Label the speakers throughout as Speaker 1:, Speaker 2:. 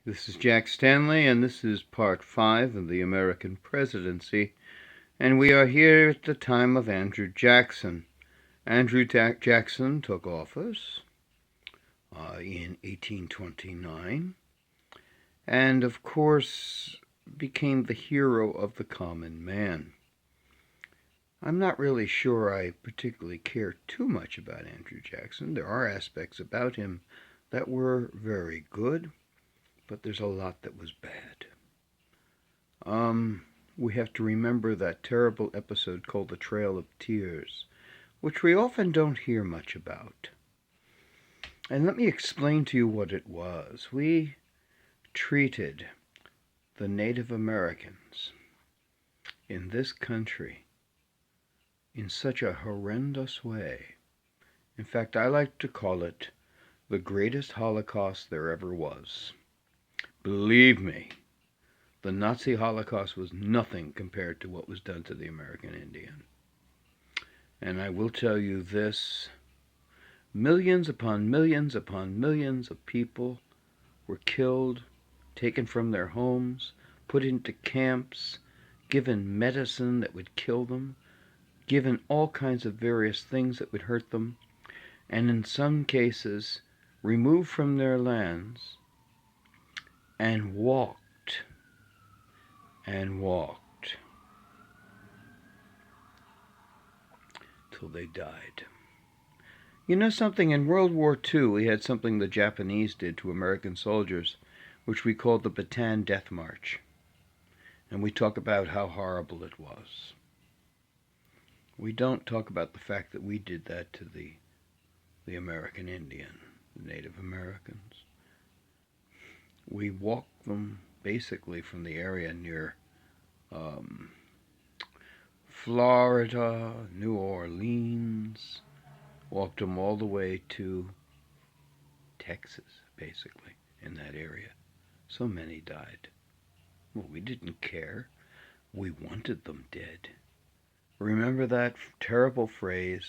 Speaker 1: This is Jack Stanley, and this is part 5 of the American Presidency. And we are here at the time of Andrew Jackson. Andrew Jackson took office in 1829, and of course became the hero of the common man. I'm not really sure I particularly care too much about Andrew Jackson. There are aspects about him that were very good, but there's a lot that was bad. We have to remember that terrible episode called The Trail of Tears, which we often don't hear much about. And let me explain to you what it was. We treated the Native Americans in this country in such a horrendous way. In fact, I like to call it the greatest Holocaust there ever was. Believe me, the Nazi Holocaust was nothing compared to what was done to the American Indian. And I will tell you this, millions upon millions upon millions of people were killed, taken from their homes, put into camps, given medicine that would kill them, given all kinds of various things that would hurt them, and in some cases removed from their lands and walked till they died. You know something, in World War II we had something the Japanese did to American soldiers, which we called the Bataan Death March. And we talk about how horrible it was. We don't talk about the fact that we did that to the American Indian, the Native Americans. We walked them basically from the area near Florida, New Orleans, walked them all the way to Texas, basically, in that area. So many died. Well, we didn't care. We wanted them dead. Remember that terrible phrase?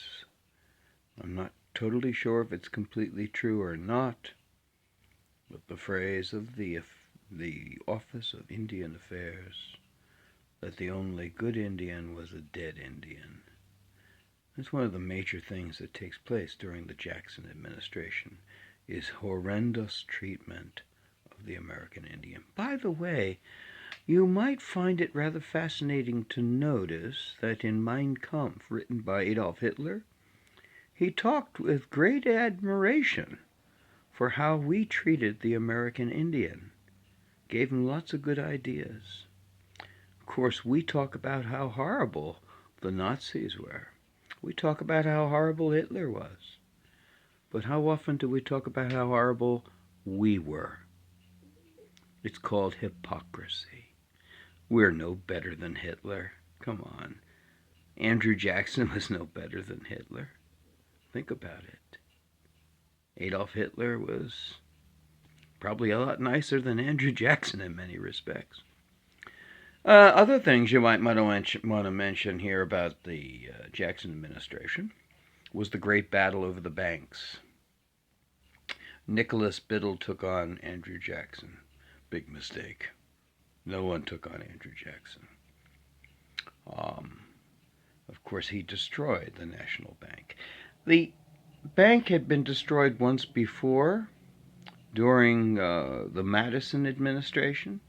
Speaker 1: I'm not totally sure if it's completely true or not, but the phrase of the Office of Indian Affairs, that the only good Indian was a dead Indian. That's one of the major things that takes place during the Jackson administration, is horrendous treatment of the American Indian. By the way, you might find it rather fascinating to notice that in Mein Kampf, written by Adolf Hitler, he talked with great admiration for how we treated the American Indian. Gave him lots of good ideas. Of course, we talk about how horrible the Nazis were. We talk about how horrible Hitler was. But how often do we talk about how horrible we were? It's called hypocrisy. We're no better than Hitler. Come on. Andrew Jackson was no better than Hitler. Think about it. Adolf Hitler was probably a lot nicer than Andrew Jackson in many respects. Other things you might want to mention here about the Jackson administration was the great battle over the banks. Nicholas Biddle took on Andrew Jackson. Big mistake. No one took on Andrew Jackson. Of course, he destroyed the National Bank. The bank had been destroyed once before during the Madison administration.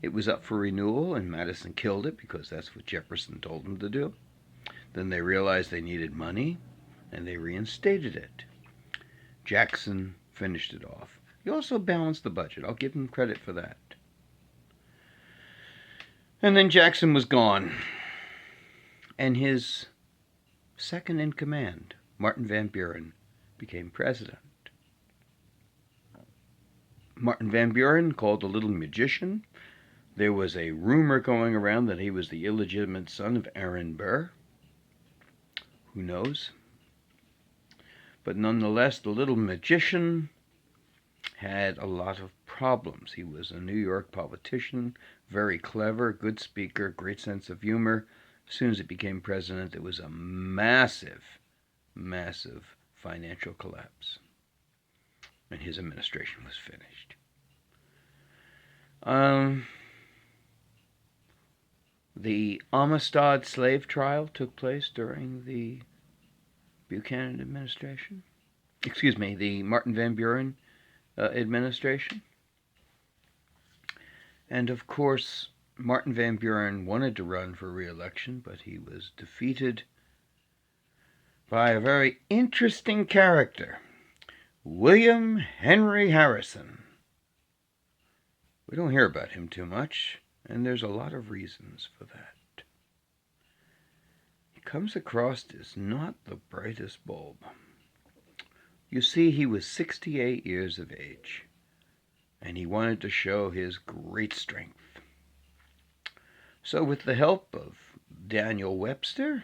Speaker 1: It was up for renewal, and Madison killed it because that's what Jefferson told them to do. Then they realized they needed money, and they reinstated it. Jackson finished it off. He also balanced the budget. I'll give him credit for that. And then Jackson was gone, and his second in command, Martin Van Buren, became president. Martin Van Buren, called the Little Magician. There was a rumor going around that he was the illegitimate son of Aaron Burr. Who knows? But nonetheless, the Little Magician had a lot of problems. He was a New York politician, very clever, good speaker, great sense of humor. As soon as he became president, there was a massive financial collapse, and his administration was finished. Um, the Amistad slave trial took place during the Buchanan administration. Excuse me, the Martin Van Buren administration. And of course, Martin Van Buren wanted to run for re-election, but he was defeated by a very interesting character, William Henry Harrison. We don't hear about him too much, and there's a lot of reasons for that. He comes across as not the brightest bulb. You see, he was 68 years of age, and he wanted to show his great strength. So with the help of Daniel Webster,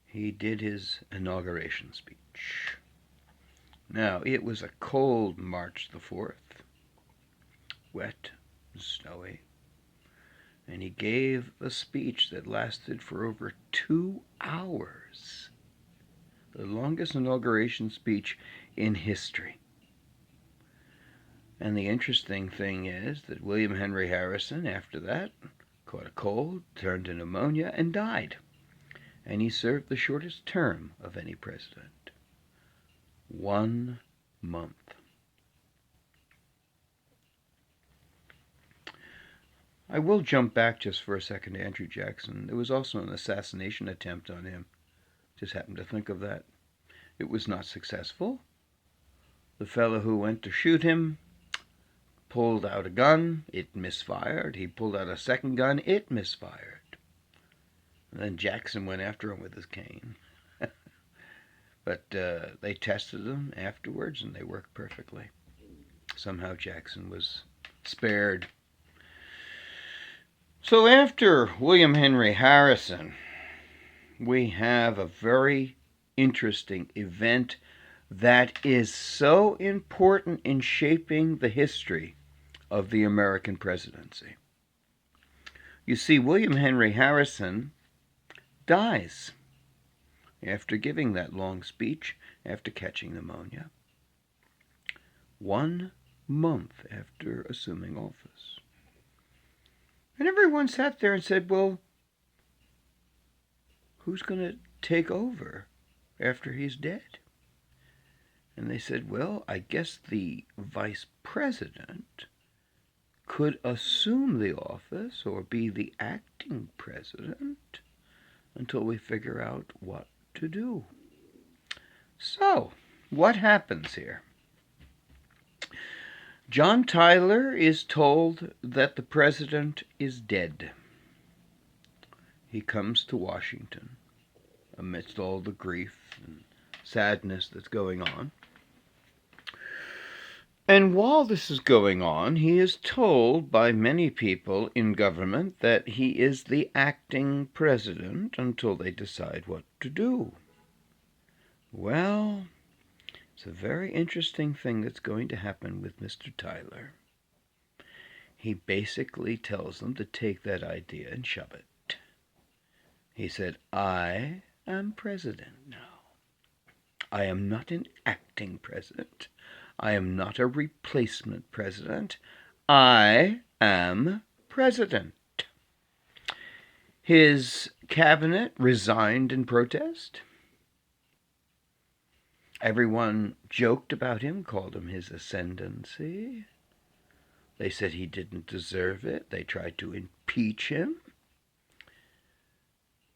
Speaker 1: he did his inauguration speech. Now, it was a cold March the 4th, wet and snowy, and he gave a speech that lasted for over 2 hours, the longest inauguration speech in history. And the interesting thing is that William Henry Harrison, after that, caught a cold, turned to pneumonia, and died. And he served the shortest term of any president. 1 month. I will jump back just for a second to Andrew Jackson. There was also an assassination attempt on him. Just happened to think of that. It was not successful. The fellow who went to shoot him pulled out a gun, it misfired. He pulled out a second gun, it misfired. And then Jackson went after him with his cane. But they tested them afterwards, and they worked perfectly. Somehow Jackson was spared. So after William Henry Harrison, we have a very interesting event that is so important in shaping the history of the American presidency. You see, William Henry Harrison dies after giving that long speech, after catching pneumonia, 1 month after assuming office. And everyone sat there and said, well, who's going to take over after he's dead? And they said, well, I guess the vice president could assume the office or be the acting president until we figure out what to do. So, what happens here? John Tyler is told that the president is dead. He comes to Washington amidst all the grief and sadness that's going on. And while this is going on, he is told by many people in government that he is the acting president until they decide what to do. Well, it's a very interesting thing that's going to happen with Mr. Tyler. He basically tells them to take that idea and shove it. He said, I am president now. I am not an acting president. I am not a replacement president. I am president. His cabinet resigned in protest. Everyone joked about him, called him his ascendancy. They said he didn't deserve it. They tried to impeach him.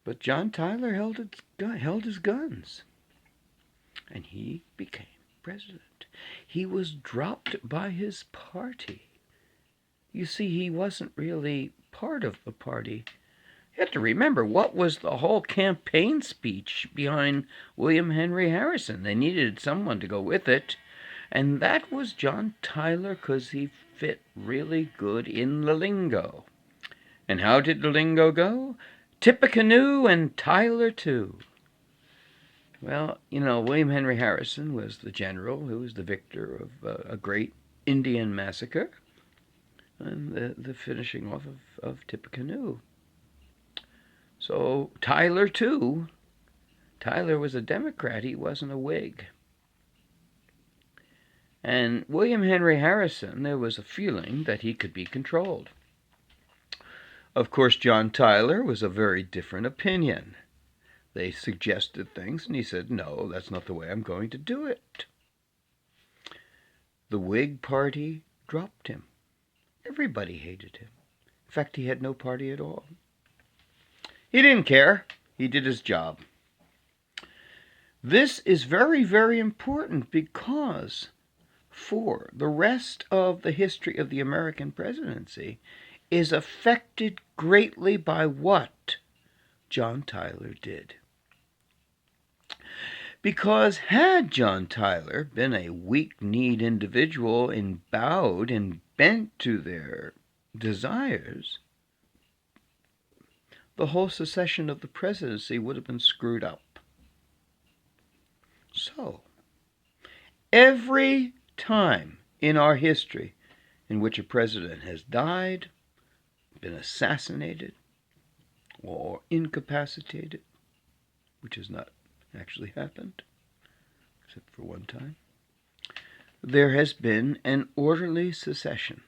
Speaker 1: But John Tyler held his guns, and he became president. He was dropped by his party. You see, he wasn't really part of the party. You have to remember, what was the whole campaign speech behind William Henry Harrison? They needed someone to go with it, and that was John Tyler, because he fit really good in the lingo. And how did the lingo go? Tippecanoe and Tyler too. Well, William Henry Harrison was the general who was the victor of a great Indian massacre and the finishing off of Tippecanoe. So Tyler, too. Tyler was a Democrat. He wasn't a Whig. And William Henry Harrison, there was a feeling that he could be controlled. Of course, John Tyler was a very different opinion. They suggested things, and he said, no, that's not the way I'm going to do it. The Whig Party dropped him. Everybody hated him. In fact, he had no party at all. He didn't care. He did his job. This is very, very important because for the rest of the history of the American presidency is affected greatly by what John Tyler did. Because had John Tyler been a weak-kneed individual and bowed and bent to their desires, the whole succession of the presidency would have been screwed up. So, every time in our history in which a president has died, been assassinated, or incapacitated, which has not actually happened, except for one time, there has been an orderly succession.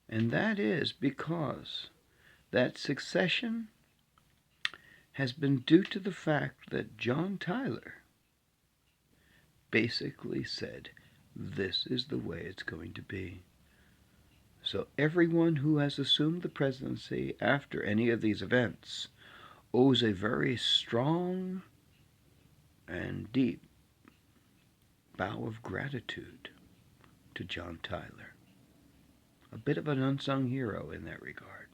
Speaker 1: And that is because that succession has been due to the fact that John Tyler basically said, this is the way it's going to be. So everyone who has assumed the presidency after any of these events owes a very strong and deep bow of gratitude to John Tyler. A bit of an unsung hero in that regard.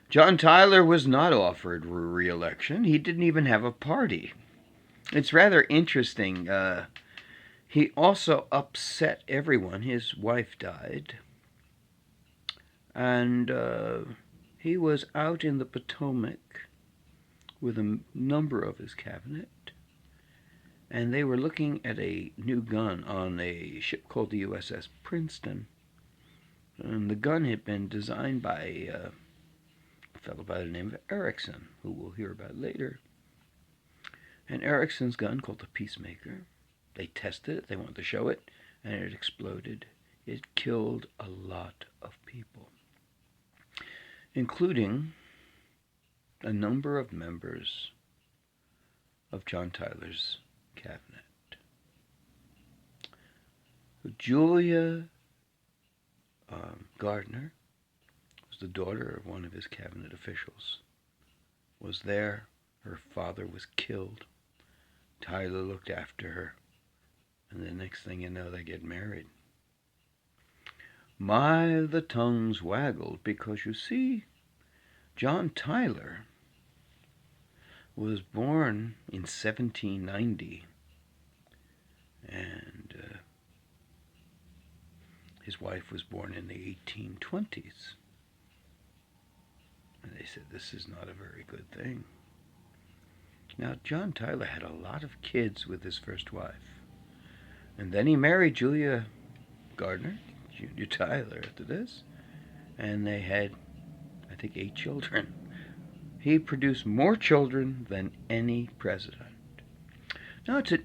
Speaker 1: John Tyler was not offered re-election. He didn't even have a party. It's rather interesting. He also upset everyone. His wife died. And he was out in the Potomac with a number of his cabinet. And they were looking at a new gun on a ship called the USS Princeton. And the gun had been designed by a fellow by the name of Erickson, who we'll hear about later. And Erickson's gun, called the Peacemaker, they tested it, they wanted to show it, and it exploded. It killed a lot of people, including a number of members of John Tyler's cabinet. Julia Gardner was the daughter of one of his cabinet officials, was there. Her father was killed. Tyler looked after her, and the next thing you know, they get married. My, the tongues waggled, because you see, John Tyler was born in 1790, and his wife was born in the 1820s. And they said, this is not a very good thing. Now, John Tyler had a lot of kids with his first wife. And then he married Julia Gardner, Junior Tyler, after this. And they had, I think, 8 children. He produced more children than any president. Now, it's an